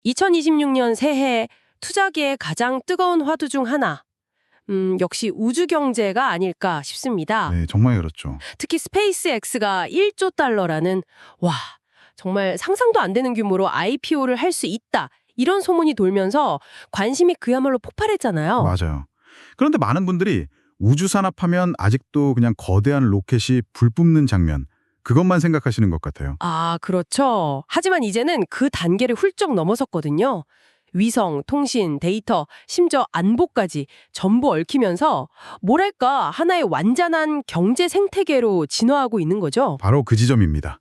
2026년 새해 투자계의 가장 뜨거운 화두 중 하나. 역시 우주 경제가 아닐까 싶습니다. 네, 정말 그렇죠. 특히 스페이스X가 1조 달러라는 와, 정말 상상도 안 되는 규모로 IPO를 할 수 있다. 이런 소문이 돌면서 관심이 그야말로 폭발했잖아요. 맞아요. 그런데 많은 분들이 우주 산업하면 아직도 그냥 거대한 로켓이 불 뿜는 장면, 그것만 생각하시는 것 같아요. 아, 그렇죠. 하지만 이제는 그 단계를 훌쩍 넘어섰거든요. 위성, 통신, 데이터, 심지어 안보까지 전부 얽히면서 뭐랄까 하나의 완전한 경제 생태계로 진화하고 있는 거죠. 바로 그 지점입니다.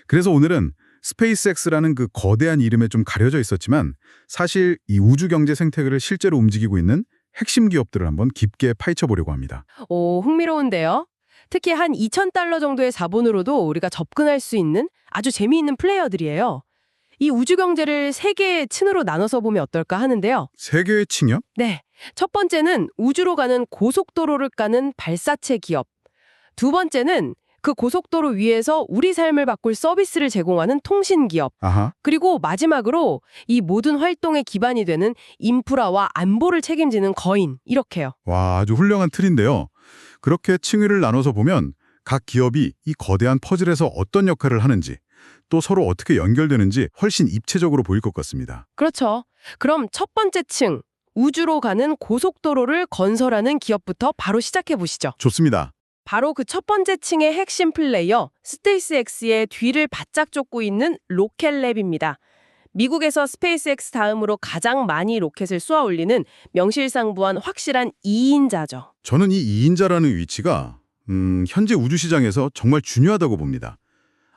그래서 오늘은 스페이스X라는 그 거대한 이름에 좀 가려져 있었지만 사실 이 우주 경제 생태계를 실제로 움직이고 있는 핵심 기업들을 한번 깊게 파헤쳐 보려고 합니다. 오, 흥미로운데요. 특히 한 2,000달러 정도의 자본으로도 우리가 접근할 수 있는 아주 재미있는 플레이어들이에요. 이 우주 경제를 세 개의 층으로 나눠서 보면 어떨까 하는데요. 세계의 층이요? 네. 첫 번째는 우주로 가는 고속도로를 까는 발사체 기업. 두 번째는 그 고속도로 위에서 우리 삶을 바꿀 서비스를 제공하는 통신 기업. 아하. 그리고 마지막으로 이 모든 활동의 기반이 되는 인프라와 안보를 책임지는 거인. 이렇게요. 와, 아주 훌륭한 틀인데요. 그렇게 층위를 나눠서 보면 각 기업이 이 거대한 퍼즐에서 어떤 역할을 하는지 또 서로 어떻게 연결되는지 훨씬 입체적으로 보일 것 같습니다. 그렇죠. 그럼 첫 번째 층, 우주로 가는 고속도로를 건설하는 기업부터 바로 시작해 보시죠. 좋습니다. 바로 그 첫 번째 층의 핵심 플레이어, 스페이스X의 뒤를 바짝 쫓고 있는 로켓랩입니다. 미국에서 스페이스X 다음으로 가장 많이 로켓을 쏘아 올리는 명실상부한 확실한 2인자죠. 저는 이 2인자라는 위치가 현재 우주 시장에서 정말 중요하다고 봅니다.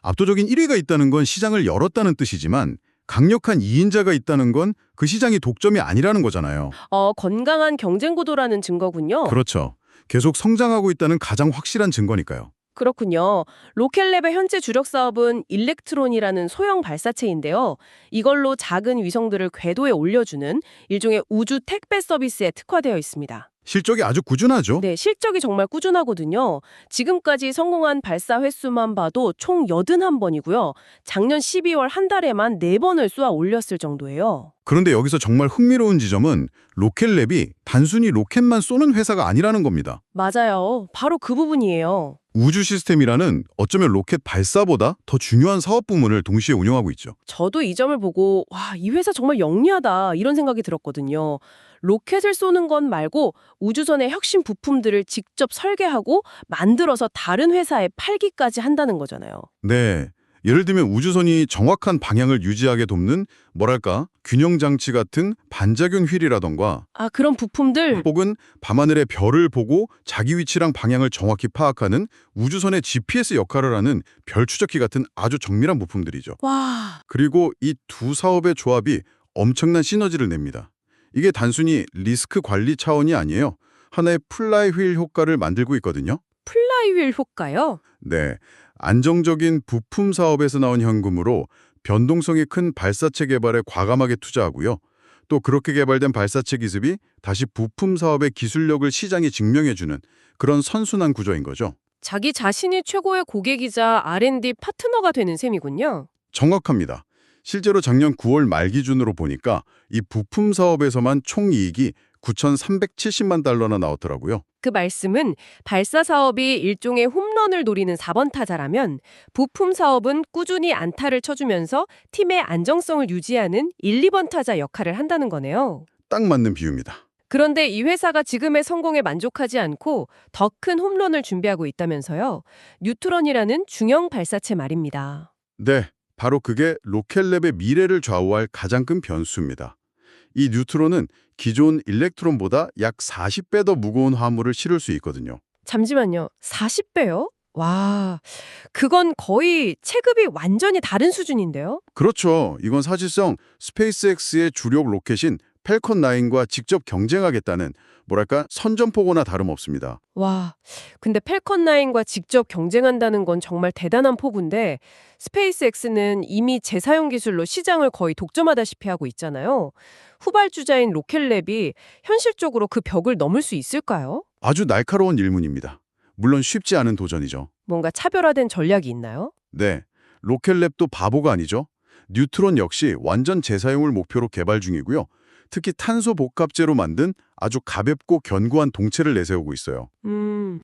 압도적인 1위가 있다는 건 시장을 열었다는 뜻이지만 강력한 2인자가 있다는 건 그 시장이 독점이 아니라는 거잖아요. 건강한 경쟁 구도라는 증거군요. 그렇죠. 계속 성장하고 있다는 가장 확실한 증거니까요. 그렇군요. 로켓랩의 현재 주력 사업은 일렉트론이라는 소형 발사체인데요. 이걸로 작은 위성들을 궤도에 올려주는 일종의 우주 택배 서비스에 특화되어 있습니다. 실적이 아주 꾸준하죠. 네, 실적이 정말 꾸준하거든요. 지금까지 성공한 발사 횟수만 봐도 총 81번이고요. 작년 12월 한 달에만 4번을 쏘아 올렸을 정도예요. 그런데 여기서 정말 흥미로운 지점은 로켓랩이 단순히 로켓만 쏘는 회사가 아니라는 겁니다. 맞아요. 바로 그 부분이에요. 우주 시스템이라는 어쩌면 로켓 발사보다 더 중요한 사업 부문을 동시에 운영하고 있죠. 저도 이 점을 보고 와, 이 회사 정말 영리하다 이런 생각이 들었거든요. 로켓을 쏘는 건 말고 우주선의 혁신 부품들을 직접 설계하고 만들어서 다른 회사에 팔기까지 한다는 거잖아요. 네. 예를 들면 우주선이 정확한 방향을 유지하게 돕는 뭐랄까 균형 장치 같은 반작용 휠이라던가 아, 그런 부품들? 혹은 밤하늘의 별을 보고 자기 위치랑 방향을 정확히 파악하는 우주선의 GPS 역할을 하는 별 추적기 같은 아주 정밀한 부품들이죠. 와, 그리고 이 두 사업의 조합이 엄청난 시너지를 냅니다. 이게 단순히 리스크 관리 차원이 아니에요. 하나의 플라이휠 효과를 만들고 있거든요. 플라이휠 효과요? 네, 안정적인 부품 사업에서 나온 현금으로 변동성이 큰 발사체 개발에 과감하게 투자하고요. 또 그렇게 개발된 발사체 기습이 다시 부품 사업의 기술력을 시장에 증명해주는 그런 선순환 구조인 거죠. 자기 자신이 최고의 고객이자 R&D 파트너가 되는 셈이군요. 정확합니다. 실제로 작년 9월 말 기준으로 보니까 이 부품 사업에서만 총이익이 9,370만 달러나 나왔더라고요. 그 말씀은 발사 사업이 일종의 홈런을 노리는 4번 타자라면 부품 사업은 꾸준히 안타를 쳐주면서 팀의 안정성을 유지하는 1, 2번 타자 역할을 한다는 거네요. 딱 맞는 비유입니다. 그런데 이 회사가 지금의 성공에 만족하지 않고 더 큰 홈런을 준비하고 있다면서요. 뉴트론이라는 중형 발사체 말입니다. 네, 바로 그게 로켓랩의 미래를 좌우할 가장 큰 변수입니다. 이 뉴트론은 기존 일렉트론보다 약 40배 더 무거운 화물을 실을 수 있거든요. 잠시만요. 40배요? 와, 그건 거의 체급이 완전히 다른 수준인데요? 그렇죠. 이건 사실상 스페이스X의 주력 로켓인 펠컨 9과 직접 경쟁하겠다는 뭐랄까 선전포고나 다름없습니다. 와, 근데 펠컨 9과 직접 경쟁한다는 건 정말 대단한 포부인데 스페이스X는 이미 재사용 기술로 시장을 거의 독점하다시피 하고 있잖아요. 후발주자인 로켓랩이 현실적으로 그 벽을 넘을 수 있을까요? 아주 날카로운 일문입니다. 물론 쉽지 않은 도전이죠. 뭔가 차별화된 전략이 있나요? 네, 로켓랩도 바보가 아니죠. 뉴트론 역시 완전 재사용을 목표로 개발 중이고요. 특히 탄소 복합재로 만든 아주 가볍고 견고한 동체를 내세우고 있어요.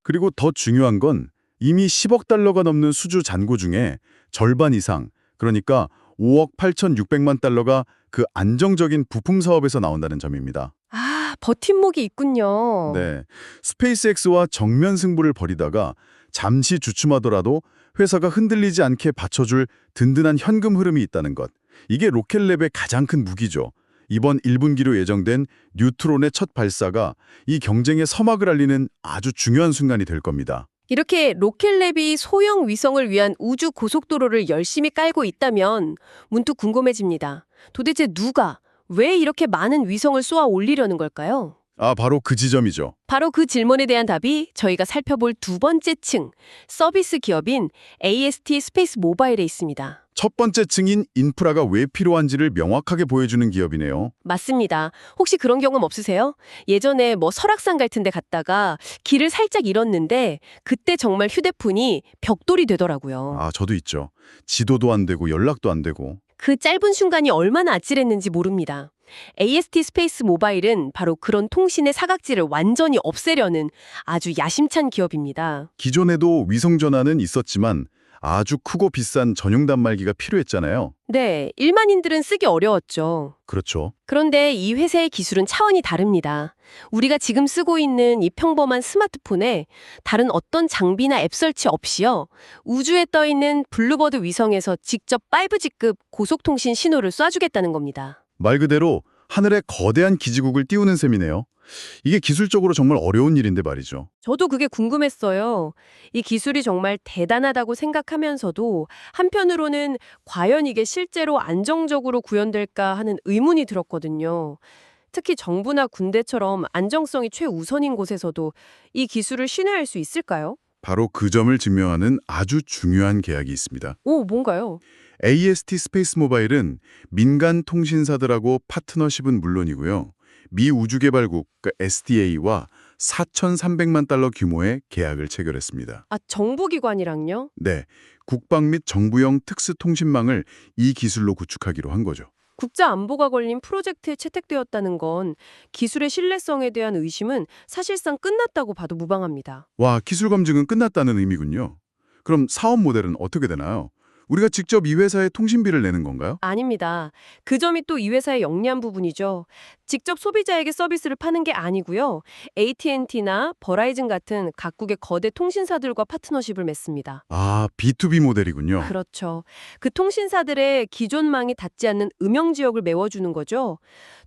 그리고 더 중요한 건 이미 10억 달러가 넘는 수주 잔고 중에 절반 이상, 그러니까 5억 8,600만 달러가 그 안정적인 부품 사업에서 나온다는 점입니다. 아, 버팀목이 있군요. 네, 스페이스X와 정면 승부를 벌이다가 잠시 주춤하더라도 회사가 흔들리지 않게 받쳐줄 든든한 현금 흐름이 있다는 것. 이게 로켓랩의 가장 큰 무기죠. 이번 1분기로 예정된 뉴트론의 첫 발사가 이 경쟁의 서막을 알리는 아주 중요한 순간이 될 겁니다. 이렇게 로켓랩이 소형 위성을 위한 우주 고속도로를 열심히 깔고 있다면 문득 궁금해집니다. 도대체 누가, 왜 이렇게 많은 위성을 쏘아 올리려는 걸까요? 바로 그 지점이죠. 바로 그 질문에 대한 답이 저희가 살펴볼 두 번째 층, 서비스 기업인 AST 스페이스 모바일에 있습니다. 첫 번째 층인 인프라가 왜 필요한지를 명확하게 보여주는 기업이네요. 맞습니다. 혹시 그런 경험 없으세요? 예전에 설악산 같은 데 갔다가 길을 살짝 잃었는데 그때 정말 휴대폰이 벽돌이 되더라고요. 저도 있죠. 지도도 안 되고 연락도 안 되고. 그 짧은 순간이 얼마나 아찔했는지 모릅니다. AST 스페이스 모바일은 바로 그런 통신의 사각지를 완전히 없애려는 아주 야심찬 기업입니다. 기존에도 위성전화는 있었지만 아주 크고 비싼 전용 단말기가 필요했잖아요. 네, 일반인들은 쓰기 어려웠죠. 그렇죠. 그런데 이 회사의 기술은 차원이 다릅니다. 우리가 지금 쓰고 있는 이 평범한 스마트폰에 다른 어떤 장비나 앱 설치 없이요. 우주에 떠 있는 블루버드 위성에서 직접 5G급 고속통신 신호를 쏴주겠다는 겁니다. 말 그대로 하늘에 거대한 기지국을 띄우는 셈이네요. 이게 기술적으로 정말 어려운 일인데 말이죠. 저도 그게 궁금했어요. 이 기술이 정말 대단하다고 생각하면서도 한편으로는 과연 이게 실제로 안정적으로 구현될까 하는 의문이 들었거든요. 특히 정부나 군대처럼 안정성이 최우선인 곳에서도 이 기술을 신뢰할 수 있을까요? 바로 그 점을 증명하는 아주 중요한 계약이 있습니다. 오, 뭔가요? AST 스페이스 모바일은 민간 통신사들하고 파트너십은 물론이고요. 미 우주개발국 SDA와 4,300만 달러 규모의 계약을 체결했습니다. 정부기관이랑요? 네, 국방 및 정부용 특수통신망을 이 기술로 구축하기로 한 거죠. 국가안보가 걸린 프로젝트에 채택되었다는 건 기술의 신뢰성에 대한 의심은 사실상 끝났다고 봐도 무방합니다. 와, 기술 검증은 끝났다는 의미군요. 그럼 사업 모델은 어떻게 되나요? 우리가 직접 이 회사에 통신비를 내는 건가요? 아닙니다. 그 점이 또 이 회사의 영리한 부분이죠. 직접 소비자에게 서비스를 파는 게 아니고요. AT&T나 버라이즌 같은 각국의 거대 통신사들과 파트너십을 맺습니다. B2B 모델이군요. 그렇죠. 그 통신사들의 기존망이 닿지 않는 음영 지역을 메워주는 거죠.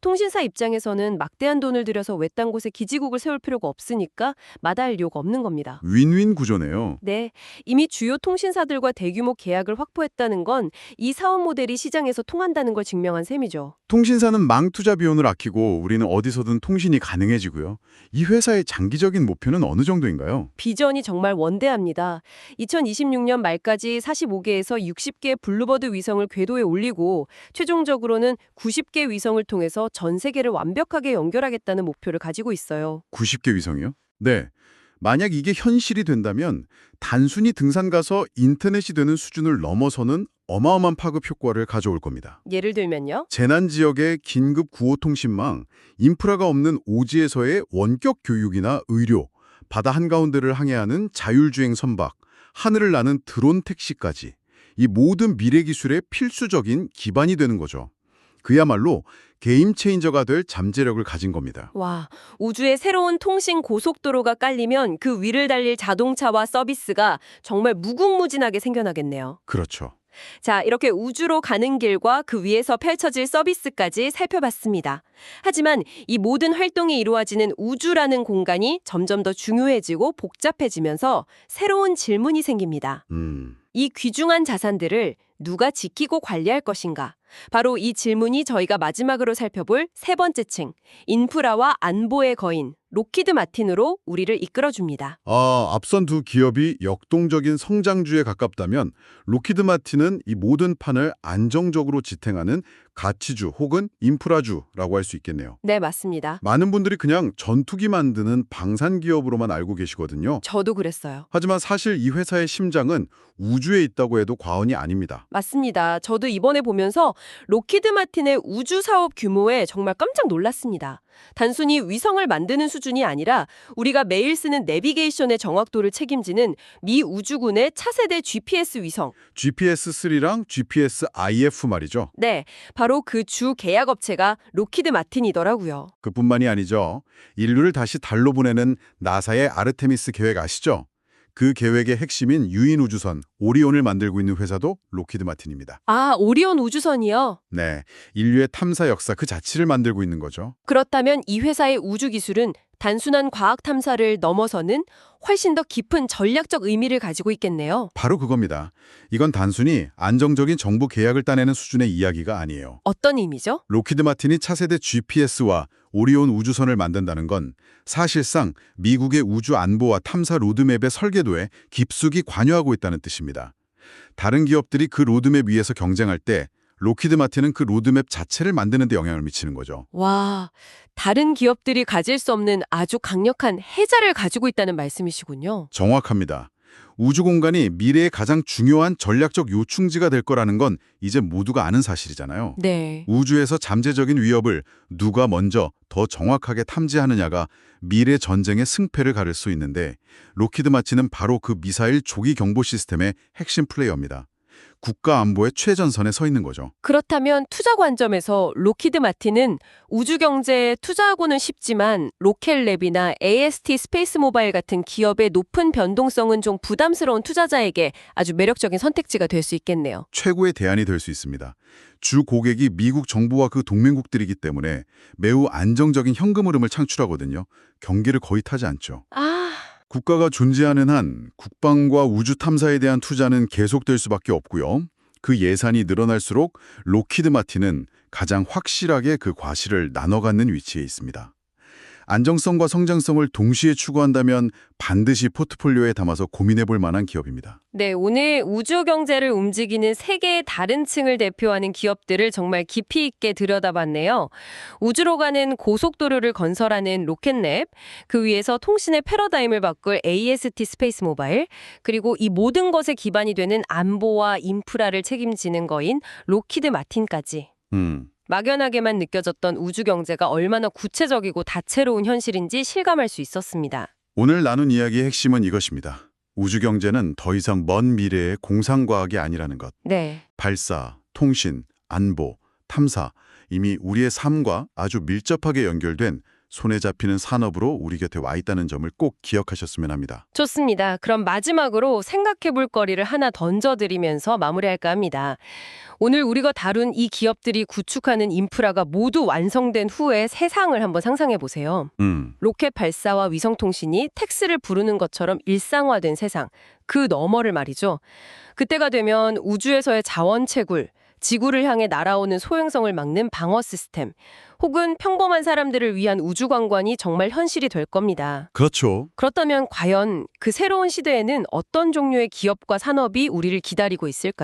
통신사 입장에서는 막대한 돈을 들여서 외딴 곳에 기지국을 세울 필요가 없으니까 마다할 이유가 없는 겁니다. 윈윈 구조네요. 네, 이미 주요 통신사들과 대규모 계약을 확보했다는 건 이 사업 모델이 시장에서 통한다는 걸 증명한 셈이죠. 통신사는 망 투자 비용을 아끼고 우리는 어디서든 통신이 가능해지고요. 이 회사의 장기적인 목표는 어느 정도인가요? 비전이 정말 원대합니다. 2026년 말까지 45개에서 60개 블루버드 위성을 궤도에 올리고 최종적으로는 90개 위성을 통해서 전 세계를 완벽하게 연결하겠다는 목표를 가지고 있어요. 90개 위성이요? 네. 만약 이게 현실이 된다면 단순히 등산 가서 인터넷이 되는 수준을 넘어서는 어마어마한 파급 효과를 가져올 겁니다. 예를 들면요. 재난 지역의 긴급 구호 통신망, 인프라가 없는 오지에서의 원격 교육이나 의료, 바다 한가운데를 항해하는 자율주행 선박, 하늘을 나는 드론 택시까지 이 모든 미래 기술의 필수적인 기반이 되는 거죠. 그야말로 게임 체인저가 될 잠재력을 가진 겁니다. 와, 우주에 새로운 통신 고속도로가 깔리면 그 위를 달릴 자동차와 서비스가 정말 무궁무진하게 생겨나겠네요. 그렇죠. 자, 이렇게 우주로 가는 길과 그 위에서 펼쳐질 서비스까지 살펴봤습니다. 하지만 이 모든 활동이 이루어지는 우주라는 공간이 점점 더 중요해지고 복잡해지면서 새로운 질문이 생깁니다. 이 귀중한 자산들을 누가 지키고 관리할 것인가? 바로 이 질문이 저희가 마지막으로 살펴볼 세 번째 층, 인프라와 안보의 거인, 록히드 마틴으로 우리를 이끌어줍니다. 앞선 두 기업이 역동적인 성장주에 가깝다면 록히드 마틴은 이 모든 판을 안정적으로 지탱하는 가치주 혹은 인프라주라고 할 수 있겠네요. 네, 맞습니다. 많은 분들이 그냥 전투기 만드는 방산 기업으로만 알고 계시거든요. 저도 그랬어요. 하지만 사실 이 회사의 심장은 우주에 있다고 해도 과언이 아닙니다. 맞습니다. 저도 이번에 보면서 로키드 마틴의 우주 사업 규모에 정말 깜짝 놀랐습니다. 단순히 위성을 만드는 수준이 아니라 우리가 매일 쓰는 내비게이션의 정확도를 책임지는 미 우주군의 차세대 GPS 위성. GPS-3랑 GPS-IF 말이죠. 네, 바로 그 주 계약 업체가 로키드 마틴이더라고요. 그뿐만이 아니죠. 인류를 다시 달로 보내는 나사의 아르테미스 계획 아시죠? 그 계획의 핵심인 유인 우주선 오리온을 만들고 있는 회사도 로키드 마틴입니다. 아, 오리온 우주선이요? 네, 인류의 탐사 역사 그 자체를 만들고 있는 거죠. 그렇다면 이 회사의 우주 기술은 단순한 과학 탐사를 넘어서는 훨씬 더 깊은 전략적 의미를 가지고 있겠네요. 바로 그겁니다. 이건 단순히 안정적인 정부 계약을 따내는 수준의 이야기가 아니에요. 어떤 의미죠? 로키드 마틴이 차세대 GPS와 오리온 우주선을 만든다는 건 사실상 미국의 우주 안보와 탐사 로드맵의 설계도에 깊숙이 관여하고 있다는 뜻입니다. 다른 기업들이 그 로드맵 위에서 경쟁할 때 로키드 마틴은 그 로드맵 자체를 만드는 데 영향을 미치는 거죠. 와, 다른 기업들이 가질 수 없는 아주 강력한 해자를 가지고 있다는 말씀이시군요. 정확합니다. 우주 공간이 미래의 가장 중요한 전략적 요충지가 될 거라는 건 이제 모두가 아는 사실이잖아요. 네. 우주에서 잠재적인 위협을 누가 먼저 더 정확하게 탐지하느냐가 미래 전쟁의 승패를 가를 수 있는데 로키드 마틴은 바로 그 미사일 조기 경보 시스템의 핵심 플레이어입니다. 국가 안보의 최전선에 서 있는 거죠. 그렇다면 투자 관점에서 로키드 마틴은 우주 경제에 투자하고는 쉽지만 로켓랩이나 AST 스페이스 모바일 같은 기업의 높은 변동성은 좀 부담스러운 투자자에게 아주 매력적인 선택지가 될 수 있겠네요. 최고의 대안이 될 수 있습니다. 주 고객이 미국 정부와 그 동맹국들이기 때문에 매우 안정적인 현금 흐름을 창출하거든요. 경기를 거의 타지 않죠. 아, 국가가 존재하는 한 국방과 우주 탐사에 대한 투자는 계속될 수밖에 없고요. 그 예산이 늘어날수록 로키드 마틴은 가장 확실하게 그 과실을 나눠 갖는 위치에 있습니다. 안정성과 성장성을 동시에 추구한다면 반드시 포트폴리오에 담아서 고민해 볼 만한 기업입니다. 네, 오늘 우주 경제를 움직이는 세 개의 다른 층을 대표하는 기업들을 정말 깊이 있게 들여다봤네요. 우주로 가는 고속도로를 건설하는 로켓랩, 그 위에서 통신의 패러다임을 바꿀 AST 스페이스 모바일, 그리고 이 모든 것에 기반이 되는 안보와 인프라를 책임지는 거인 로키드 마틴까지. 막연하게만 느껴졌던 우주 경제가 얼마나 구체적이고 다채로운 현실인지 실감할 수 있었습니다. 오늘 나눈 이야기의 핵심은 이것입니다. 우주 경제는 더 이상 먼 미래의 공상과학이 아니라는 것. 네. 발사, 통신, 안보, 탐사, 이미 우리의 삶과 아주 밀접하게 연결된 손에 잡히는 산업으로 우리 곁에 와 있다는 점을 꼭 기억하셨으면 합니다. 좋습니다. 그럼 마지막으로 생각해 볼 거리를 하나 던져드리면서 마무리할까 합니다. 오늘 우리가 다룬 이 기업들이 구축하는 인프라가 모두 완성된 후의 세상을 한번 상상해 보세요. 로켓 발사와 위성통신이 텍스를 부르는 것처럼 일상화된 세상, 그 너머를 말이죠. 그때가 되면 우주에서의 자원 채굴, 지구를 향해 날아오는 소행성을 막는 방어 시스템, 혹은 평범한 사람들을 위한 우주 관광이 정말 현실이 될 겁니다. 그렇죠. 그렇다면 과연 그 새로운 시대에는 어떤 종류의 기업과 산업이 우리를 기다리고 있을까요?